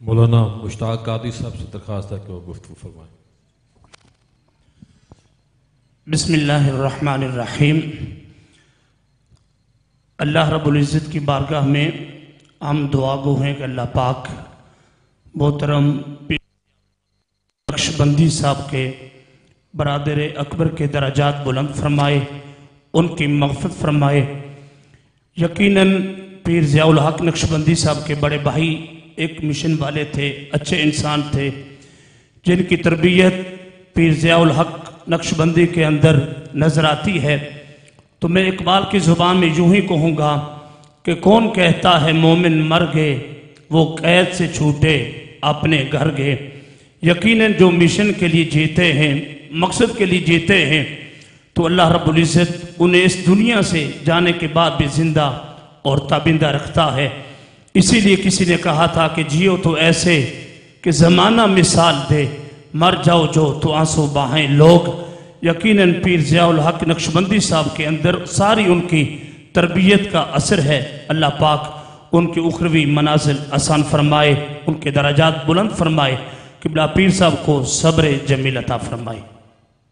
مولانا مشتاق قادری صاحب سے درخواست ہے کہ وہ گفتگو فرمائیں۔ بسم اللہ الرحمن الرحیم۔ اللہ رب العزت کی بارگاہ میں ہم دعا گو ہیں کہ اللہ پاک محترم نقشبندی صاحب کے برادر اکبر کے درجات بلند فرمائے، ان کی مغفرت فرمائے۔ یقیناً پیر ضیاء الحق نقشبندی صاحب کے بڑے بھائی ایک مشن والے تھے، اچھے انسان تھے، جن کی تربیت پیر ضیاء الحق نقشبندی کے اندر نظر آتی ہے۔ تو میں اقبال کی زبان میں یوں ہی کہوں گا کہ کون کہتا ہے مومن مر گئے، وہ قید سے چھوٹے اپنے گھر گئے۔ یقیناً جو مشن کے لیے جیتے ہیں، مقصد کے لیے جیتے ہیں، تو اللہ رب العزت انہیں اس دنیا سے جانے کے بعد بھی زندہ اور تابندہ رکھتا ہے۔ اسی لیے کسی نے کہا تھا کہ جیو تو ایسے کہ زمانہ مثال دے، مر جاؤ جو تو آنسو بہائیں لوگ۔ یقیناً پیر ضیاء الحق نقشبندی صاحب کے اندر ساری ان کی تربیت کا اثر ہے۔ اللہ پاک ان کی اخروی منازل آسان فرمائے، ان کے درجات بلند فرمائے، قبلہ پیر صاحب کو صبر جمیل عطا فرمائے۔